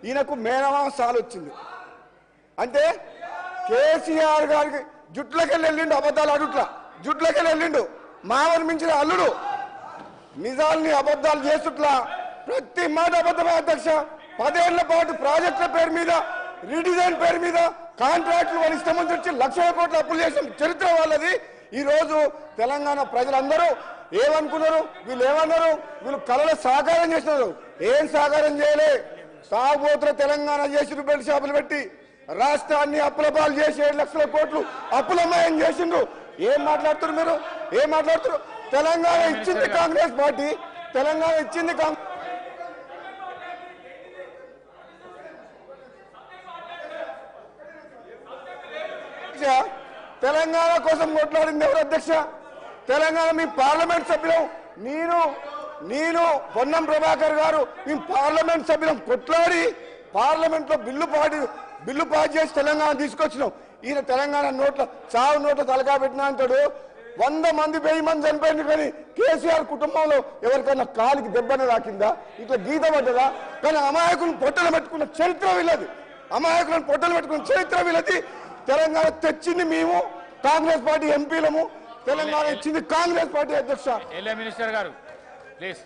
ఈయనకు మేనమామ సాలు వచ్చింది. అంటే కేసీఆర్ గారికి జుట్లకెళ్ళి వెళ్ళిండు, అబద్ధాలు అడుట్ల జుట్లకెళ్ళి వెళ్ళిండు, మామని మించిన అల్లుడు. నిజాల్ని అబద్ధాలు చేస్తుట్లా ప్రతి మాట అబద్ధమే అధ్యక్ష. 10 ఏళ్ల పాటు ప్రాజెక్టుల పేరు మీద, రీడిజైన్ పేరు మీద కాంట్రాక్టులు వాళ్ళు ఇష్టం వచ్చి లక్షల కోట్ల అప్పులు చేసిన చరిత్ర వాళ్ళది. ఈ రోజు తెలంగాణ ప్రజలందరూ ఏమనుకున్నారు, వీళ్ళు ఏమన్నారు, వీళ్ళు కళలు సాకారం చేసినారు. ఏం సాకారం చేయలే, తాగుబోతుల తెలంగాణ చేసి బెల్ట్ షాపులు పెట్టి రాష్ట్రాన్ని అప్పుల పాలు చేసి 7 లక్షల కోట్లు అప్పులమయం చేసిండ్రు. ఏం మాట్లాడుతున్నారు మీరు, ఏం మాట్లాడుతున్నారు? తెలంగాణ ఇచ్చింది కాంగ్రెస్ పార్టీ, తెలంగాణ ఇచ్చింది తెలంగాణ కోసం కొట్లాడింది ఎవరు అధ్యక్ష? తెలంగాణ మీ పార్లమెంట్ సభ్యులం, నేను పొన్నం ప్రభాకర్ గారు మీ పార్లమెంట్ సభ్యులం కొట్లాడి పార్లమెంట్ లో బిల్లు పాస్ చేసి తెలంగాణ తీసుకొచ్చినాం. ఈయన తెలంగాణ చావు నోట్ల తలకా పెట్టినా అంటాడు. 100 మంది 1000 మంది చనిపోయింది, కానీ కేసీఆర్ కుటుంబంలో ఎవరికైనా కాలికి దెబ్బన రాకిందా, ఇట్లా గీత పడ్డదా? కానీ అమాయకులను పొట్టలు పెట్టుకున్న చరిత్ర వీళ్ళది, అమాయకులను పొట్టలు పెట్టుకున్న చరిత్ర వీళ్ళది. తెలంగాణ తెచ్చింది మేము, కాంగ్రెస్ పార్టీ ఎంపీలము, తెలంగాణ ఇచ్చింది కాంగ్రెస్ పార్టీ అధ్యక్ష. మినిస్టర్ గారు ప్లీజ్.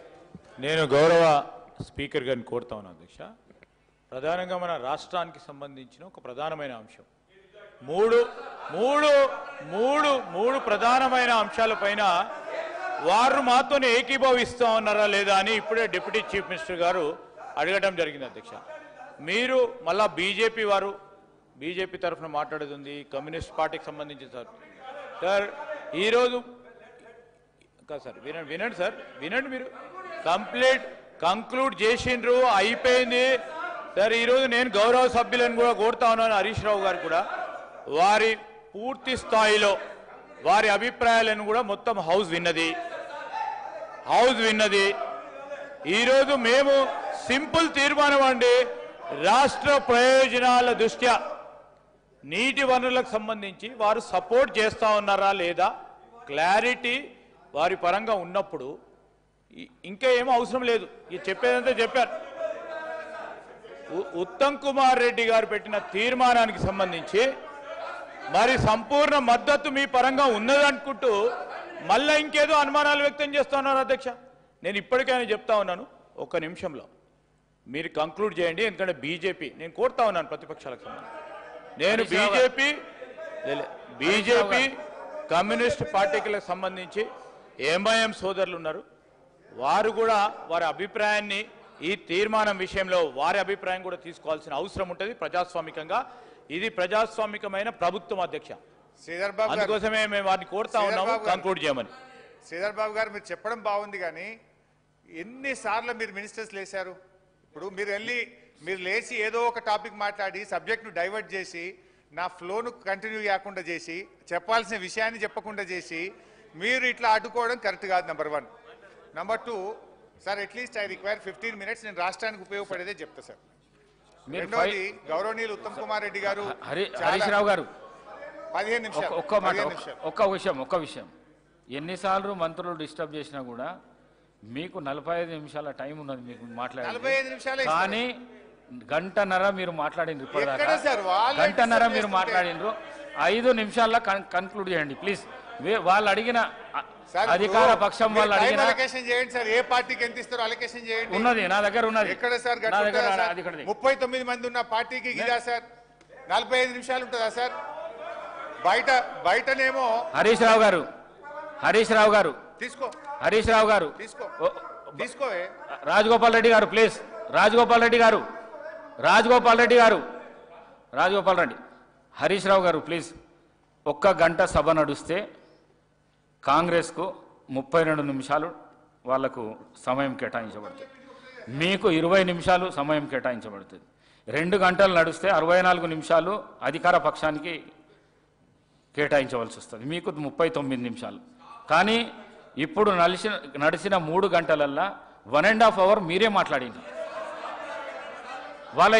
నేను గౌరవ స్పీకర్ గారిని కోరుతా ఉన్నాను అధ్యక్ష. ప్రధానంగా మన రాష్ట్రానికి సంబంధించిన ఒక ప్రధానమైన అంశం, మూడు ప్రధానమైన అంశాలపైన వారు మాతోనే ఏకీభవిస్తా ఉన్నారా లేదా అని ఇప్పుడే డిప్యూటీ చీఫ్ మినిస్టర్ గారు అడగడం జరిగింది అధ్యక్ష. మీరు మళ్ళా బీజేపీ తరఫున మాట్లాడేది ఉంది, కమ్యూనిస్ట్ పార్టీకి సంబంధించి సార్ ఈరోజు కాదు సార్, వినండి సార్, వినండి. మీరు కంక్లూడ్ చేసిండ్రు, అయిపోయింది సార్. ఈరోజు నేను గౌరవ సభ్యులను కూడా కోరుతా ఉన్నాను, హరీష్ రావు గారు కూడా వారి పూర్తి స్థాయిలో వారి అభిప్రాయాలను కూడా మొత్తం హౌస్ విన్నది. ఈరోజు మేము సింపుల్ తీర్మానం అండి, రాష్ట్ర ప్రయోజనాల దృష్ట్యా నీటి వనరులకు సంబంధించి వారు సపోర్ట్ చేస్తా ఉన్నారా లేదా క్లారిటీ వారి పరంగా ఉన్నప్పుడు ఇంకా ఏమో అవసరం లేదు, ఇది చెప్పేదంతా చెప్పారు. ఉత్తమ్ కుమార్ రెడ్డి గారు పెట్టిన తీర్మానానికి సంబంధించి మరి సంపూర్ణ మద్దతు మీ పరంగా ఉన్నదనుకుంటూ మళ్ళా ఇంకేదో అనుమానాలు వ్యక్తం చేస్తున్నారు అధ్యక్ష. నేను ఇప్పటికైనా చెప్తా ఉన్నాను, 1 నిమిషంలో మీరు కంక్లూడ్ చేయండి. ఎందుకంటే బీజేపీ నేను కోరుతా ఉన్నాను ప్రతిపక్షాలకు సంబంధించి, నేను బీజేపీ కమ్యూనిస్ట్ పార్టీలకు సంబంధించి ఎంఐఎం సోదరులు ఉన్నారు, వారు కూడా వారి అభిప్రాయాన్ని ఈ తీర్మానం విషయంలో వారి అభిప్రాయం కూడా తీసుకోవాల్సిన అవసరం ఉంటుంది ప్రజాస్వామికంగా. ఇది ప్రజాస్వామికమైన ప్రభుత్వం అధ్యక్ష, అందుకోసమే మేము వారిని కోరుతా ఉన్నాము కంక్లూడ్ చేయమని. శ్రీధర్ బాబు గారు మీరు చెప్పడం బాగుంది, కానీ ఎన్నిసార్లు మీరు మినిస్టర్స్ లేశారు? ఇప్పుడు మీరు లేచి ఏదో ఒక టాపిక్ మాట్లాడి సబ్జెక్ట్ను డైవర్ట్ చేసి నా ఫ్లోను కంటిన్యూ చేయకుండా చేసి చెప్పాల్సిన విషయాన్ని చెప్పకుండా చేసి మీరు ఇట్లా అడ్డుకోవడం కరెక్ట్ కాదు. Number 1. Number 2 sir, at least I require 15 minutes నేను రాష్ట్రానికి ఉపయోగపడేదే చెప్తా సార్. రెండోది గౌరవనీయులు ఉత్తమ్ కుమార్ రెడ్డి గారు, హరీష్ రావు గారు 15 నిమిషాలు ఒక్క విషయం. ఎన్నిసార్లు మంత్రులు డిస్టర్బ్ చేసినా కూడా మీకు 45 నిమిషాల టైం ఉన్నది మీకు మాట్లాడాలి, కానీ గంటన్నర మీరు మాట్లాడిండ్రు. గంటన్నర మీరు మాట్లాడిండ్రు, 5 నిమిషాల్లో కన్క్లూడ్ చేయండి ప్లీజ్. వాళ్ళు అడిగిన అధికార పక్షం వాళ్ళు అడిగిన ఏ పార్టీకి ఎంత ఇస్తారో అలొకేషన్ చేయండి, ఉన్నది నా దగ్గర ఉన్నది. ఎక్కడ సార్ 39 మంది ఉన్న పార్టీకి ఇదా సార్ 45 నిమిషాలు ఉంటుందా సార్? బయటనేమో హరీష్ రావు గారు తీసుకో, హరీష్ రావు గారు తీసుకో, రాజగోపాల్ రెడ్డి గారు ప్లీజ్, రాజగోపాల్ రెడ్డి, హరీష్ రావు గారు ప్లీజ్. 1 గంట సభ నడుస్తే కాంగ్రెస్కు 32 నిమిషాలు వాళ్లకు సమయం కేటాయించబడుతుంది, మీకు 20 నిమిషాలు సమయం కేటాయించబడుతుంది. 2 గంటలు నడిస్తే 64 నిమిషాలు అధికార పక్షానికి కేటాయించవలసి వస్తుంది, మీకు 39 నిమిషాలు. కానీ ఇప్పుడు నడిచిన 3 గంటలల్లా 1.5 hour మీరే మాట్లాడింది. వాళ్ళ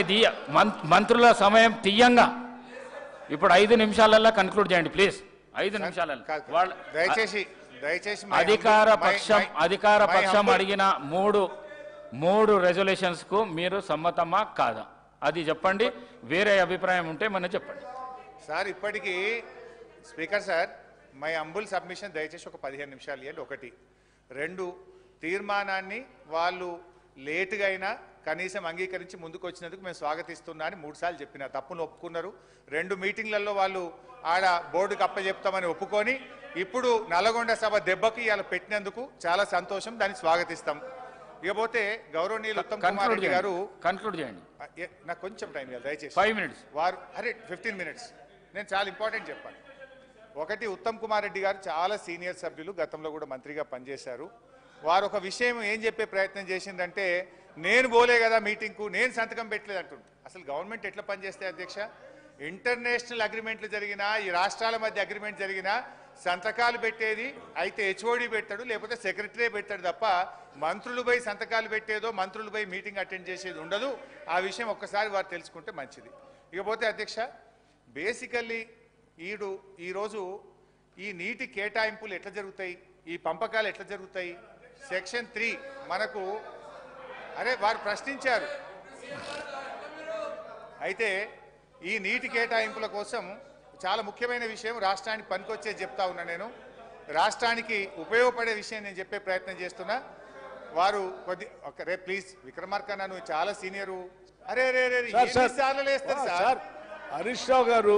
మంత్రుల సమయం తీయంగా ఇప్పుడు 5 నిమిషాలల్లా కన్క్లూడ్ చేయండి ప్లీజ్. 5 నిమిషాలలో దయచేసి అధికార పక్షం అడిగిన 3 రెజల్యూషన్స్ కు మీరు సమ్మతమా కాదా? అది చెప్పండి. వేరే అభిప్రాయం ఉంటే మన చెప్పండి. సార్ ఇప్పటికీ స్పీకర్ సార్ మై అంబుల్ సబ్మిషన్ దయచేసి ఒక 15 నిమిషాలు ఇవ్వండి. 1 2 తీర్మానాన్ని వాళ్ళు లేటుగా అయినా కనీసం అంగీకరించి ముందుకు వచ్చినందుకు మేము స్వాగతిస్తున్నా అని 3 సార్లు చెప్పిన తప్పును ఒప్పుకున్నారు. 2 మీటింగ్లలో వాళ్ళు ఆడ బోర్డుకి అప్పచెప్తామని ఒప్పుకొని ఇప్పుడు నల్గొండ సభ దెబ్బకి ఇవాళ పెట్టినందుకు చాలా సంతోషం, దాన్ని స్వాగతిస్తాం. ఇకపోతే గౌరవనీయులు ఉత్తమ్ కుమార్ రెడ్డి గారు కన్క్లూడ్ చేయండి. నాకు కొంచెం టైం ఇవ్వాలి దయచేసి. 5 minutes వారు 15 minutes నేను చాలా ఇంపార్టెంట్ చెప్పాను. 1 ఉత్తమ్ కుమార్ రెడ్డి గారు చాలా సీనియర్ సభ్యులు, గతంలో కూడా మంత్రిగా పనిచేశారు. వారు ఒక విషయం ఏం చెప్పే ప్రయత్నం చేసిందంటే నేను పోలే కదా మీటింగ్కు, నేను సంతకం పెట్టలేదు అంటుంది. అసలు గవర్నమెంట్ ఎట్లా పనిచేస్తాయి అధ్యక్ష? ఇంటర్నేషనల్ అగ్రిమెంట్లు జరిగినా, ఈ రాష్ట్రాల మధ్య అగ్రిమెంట్ జరిగినా సంతకాలు పెట్టేది అయితే హెచ్ఓడి పెడతాడు, లేకపోతే సెక్రటరీ పెడతాడు తప్ప మంత్రులు పోయి సంతకాలు పెట్టేదో మంత్రులు పోయి మీటింగ్ అటెండ్ చేసేది ఉండదు. ఆ విషయం ఒక్కసారి వారు తెలుసుకుంటే మంచిది. ఇకపోతే అధ్యక్ష, బేసికల్లీ ఈరోజు ఈ నీటి కేటాయింపులు ఎట్లా జరుగుతాయి, ఈ పంపకాలు ఎట్లా జరుగుతాయి? సెక్షన్ 3 మనకు వారు ప్రశ్నించారు. అయితే ఈ నీటి కేటాయింపుల కోసం చాలా ముఖ్యమైన విషయం రాష్ట్రానికి పనికొచ్చే చెప్తా ఉన్నా. నేను రాష్ట్రానికి ఉపయోగపడే విషయం నేను చెప్పే ప్రయత్నం చేస్తున్నా. వారు ప్లీజ్ విక్రమార్క, నువ్వు చాలా సీనియరు. ఎన్నిసార్లు లేస్తారు సార్? హరీష్ రావు గారు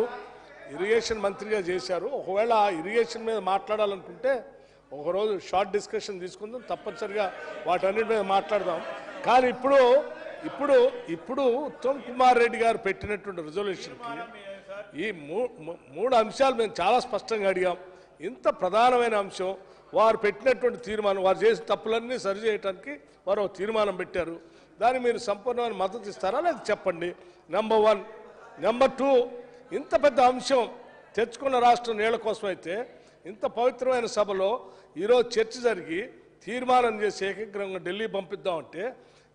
ఇరిగేషన్ మంత్రిగా చేశారు. ఒకవేళ ఇరిగేషన్ మీద మాట్లాడాలనుకుంటే ఒకరోజు షార్ట్ డిస్కషన్ తీసుకుందాం, తప్పనిసరిగా వాటన్నిటి మీద మాట్లాడదాం. కానీ ఇప్పుడు ఉత్తమ్ కుమార్ రెడ్డి గారు పెట్టినటువంటి రిజల్యూషన్కి ఈ 3 అంశాలు మేము చాలా స్పష్టంగా అడిగాం. ఇంత ప్రధానమైన అంశం వారు పెట్టినటువంటి తీర్మానం, వారు చేసిన తప్పులన్నీ సరిచేయడానికి వారు తీర్మానం పెట్టారు. దాన్ని మీరు సంపూర్ణమైన మద్దతు ఇస్తారా లేదా చెప్పండి. నెంబర్ 1. నెంబర్ 2, ఇంత పెద్ద అంశం తెచ్చుకున్న రాష్ట్రం నీళ్ల కోసం అయితే ఇంత పవిత్రమైన సభలో ఈరోజు చర్చ జరిగి తీర్మానం చేసి ఏకగ్రంగా ఢిల్లీ పంపిద్దామంటే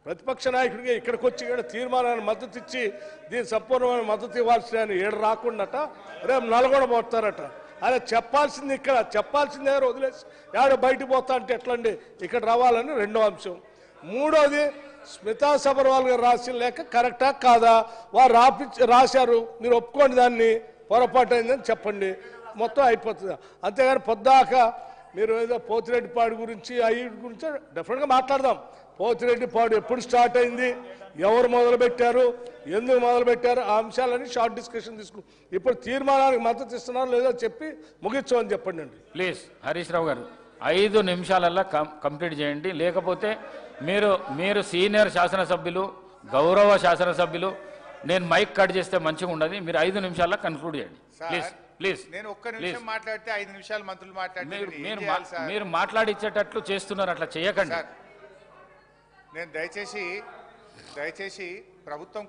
ప్రతిపక్ష నాయకుడిగా ఇక్కడికి వచ్చి తీర్మానాన్ని మద్దతు ఇచ్చి దీని సంపూర్ణమైన మద్దతు ఇవ్వాల్సిన ఆయన ఏడు రాకుండాట రేపు నల్గొండ పోతారట. అదే చెప్పాల్సింది ఇక్కడ, చెప్పాల్సింది ఎవరు వదిలేసి ఏడో బయటకు పోతా అంటే ఎట్లండి? ఇక్కడ రావాలని 2వ అంశం. 3వది, స్మితా సబర్వాల్ గారు రాసిన లేక కరెక్టా కాదా? వారు రాశారు, మీరు ఒప్పుకోండి, దాన్ని పొరపాటు అయిందని చెప్పండి, మొత్తం అయిపోతుంది. అంతేగాని పొద్దాక మీరు ఏదో పోతిరెడ్డిపాడు గురించి అవి గురించి డెఫినెట్గా మాట్లాడదాం. పోతిరెడ్డిపాడు ఎప్పుడు స్టార్ట్ అయింది, ఎవరు మొదలుపెట్టారు, ఎందుకు మొదలుపెట్టారు, ఆ అంశాలని షార్ట్ డిస్కషన్ తీసుకుని ఇప్పుడు తీర్మానానికి మద్దతు ఇస్తున్నారు లేదో చెప్పి ముగించమని చెప్పండి అండి. ప్లీజ్ హరీష్ రావు గారు 5 నిమిషాలల్లో కంప్లీట్ చేయండి. లేకపోతే మీరు సీనియర్ శాసనసభ్యులు, గౌరవ శాసనసభ్యులు, నేను మైక్ కట్ చేస్తే మంచిగా ఉండదు. మీరు 5 నిమిషాల్లో కన్క్లూడ్ చేయండి ప్లీజ్. ప్లీజ్ నేను ఒక్క నిమిషం మాట్లాడితే 5 నిమిషాలు మంత్రులు మాట్లాడితే మీరు మాట్లాడిచ్చేటట్లు చేస్తున్నారు, అట్లా చేయకండి. నేను దయచేసి ప్రభుత్వం